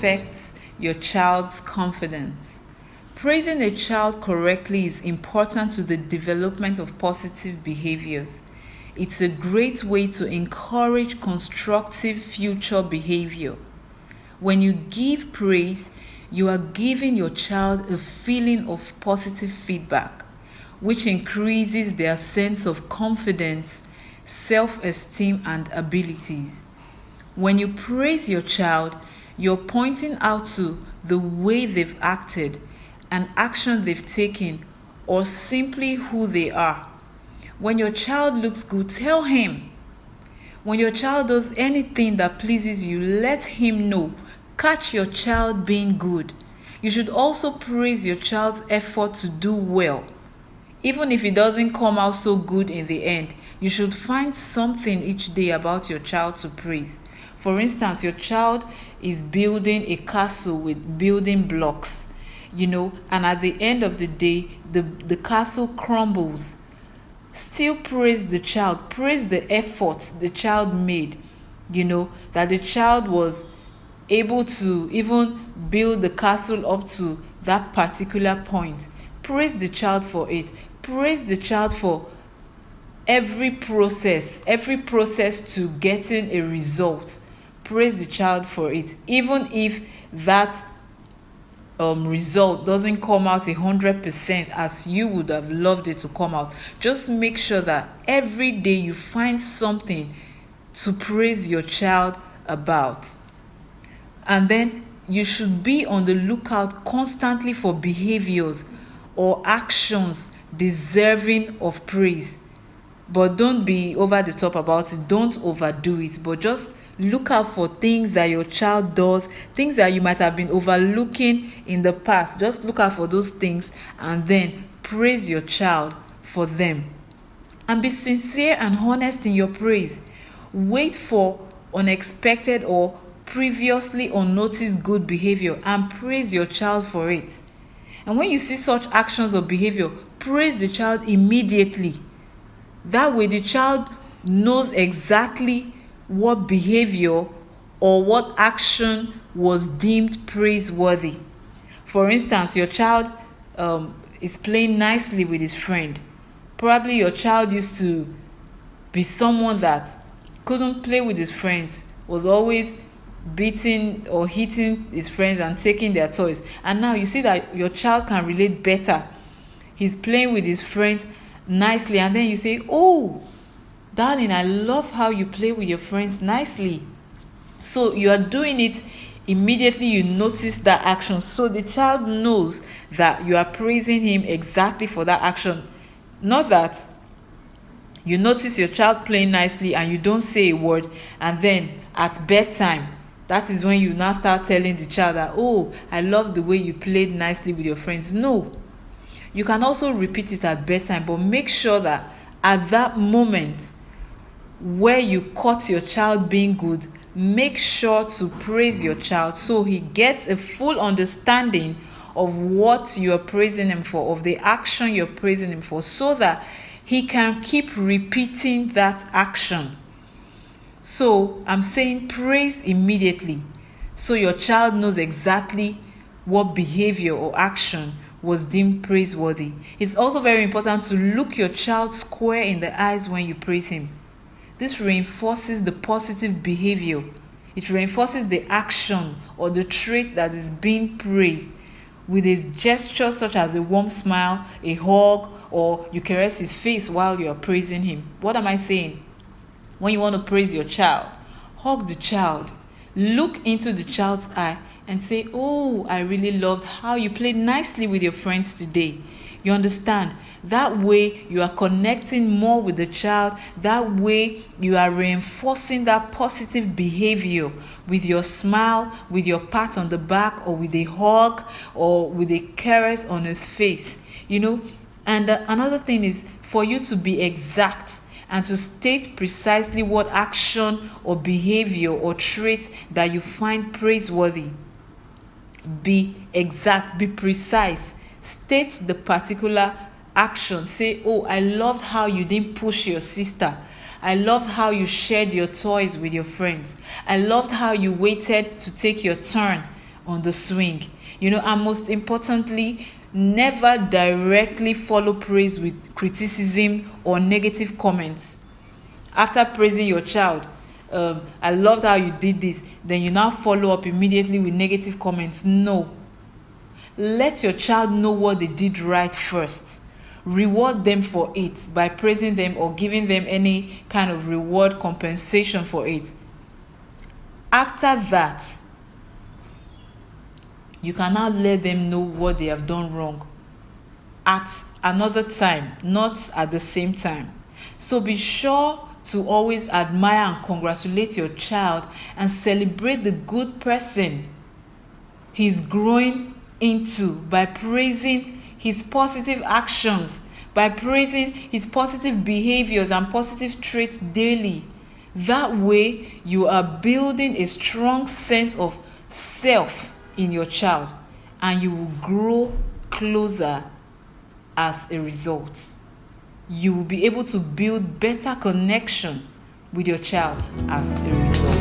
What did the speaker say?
affects your child's confidence. Praising a child correctly is important to the development of positive behaviors. It's a great way to encourage constructive future behavior. When you give praise, you are giving your child a feeling of positive feedback, which increases their sense of confidence, self-esteem, and abilities. When you praise your child, you're pointing out to the way they've acted, an action they've taken, or simply who they are. When your child looks good, tell him. When your child does anything that pleases you, let him know. Catch your child being good. You should also praise your child's effort to do well. Even if it doesn't come out so good in the end, you should find something each day about your child to praise. For instance, your child is building a castle with building blocks, and at the end of the day, the castle crumbles. Still praise the child. Praise the effort the child made, that the child was able to even build the castle up to that particular point. Praise the child for it. Praise the child for every process to getting a result. Praise the child for it, even if that result doesn't come out 100% as you would have loved it to come out. Just make sure that every day you find something to praise your child about. And then you should be on the lookout constantly for behaviors or actions deserving of praise. But don't be over the top about it. Don't overdo it. But just look out for things that your child does, things that you might have been overlooking in the past. Just look out for those things and then praise your child for them. And be sincere and honest in your praise. Wait for unexpected or previously unnoticed good behavior and praise your child for it. And when you see such actions or behavior, praise the child immediately. That way the child knows exactly what behavior or what action was deemed praiseworthy. For instance, your child is playing nicely with his friend. Probably your child used to be someone that couldn't play with his friends, was always beating or hitting his friends and taking their toys. And now you see that your child can relate better. He's playing with his friends nicely, and then you say, "Oh, darling, I love how you play with your friends nicely." So you are doing it immediately. You notice that action, so the child knows that you are praising him exactly for that action. Not that you notice your child playing nicely and you don't say a word, and then at bedtime, that is when you now start telling the child that, "Oh, I love the way you played nicely with your friends." No. You can also repeat it at bedtime, but make sure that at that moment where you caught your child being good, make sure to praise your child so he gets a full understanding of what you are praising him for, of the action you're praising him for, so that he can keep repeating that action. So I'm saying praise immediately so your child knows exactly what behavior or action was deemed praiseworthy. It's also very important to look your child square in the eyes when you praise him. This reinforces the positive behavior. It reinforces the action or the trait that is being praised with a gesture such as a warm smile, a hug, or you caress his face while you are praising him. What am I saying? When you want to praise your child, hug the child. Look into the child's eye and say, "Oh, I really loved how you played nicely with your friends today." You understand? That way you are connecting more with the child. That way you are reinforcing that positive behavior with your smile, with your pat on the back, or with a hug, or with a caress on his face. And another thing is for you to be exact and to state precisely what action or behavior or trait that you find praiseworthy. Be exact, be precise. State the particular action. Say, "Oh, I loved how you didn't push your sister. I loved how you shared your toys with your friends. I loved how you waited to take your turn on the swing. And most importantly, never directly follow praise with criticism or negative comments. After praising your child, I loved how you did this, then you now follow up immediately with negative comments. No. Let your child know what they did right first. Reward them for it by praising them or giving them any kind of reward compensation for it. After that, you can now let them know what they have done wrong at another time, not at the same time. So be sure to always admire and congratulate your child and celebrate the good person he's growing into by praising his positive actions, by praising his positive behaviors and positive traits daily. That way, you are building a strong sense of self in your child, and you will grow closer as a result. You will be able to build better connection with your child as a result.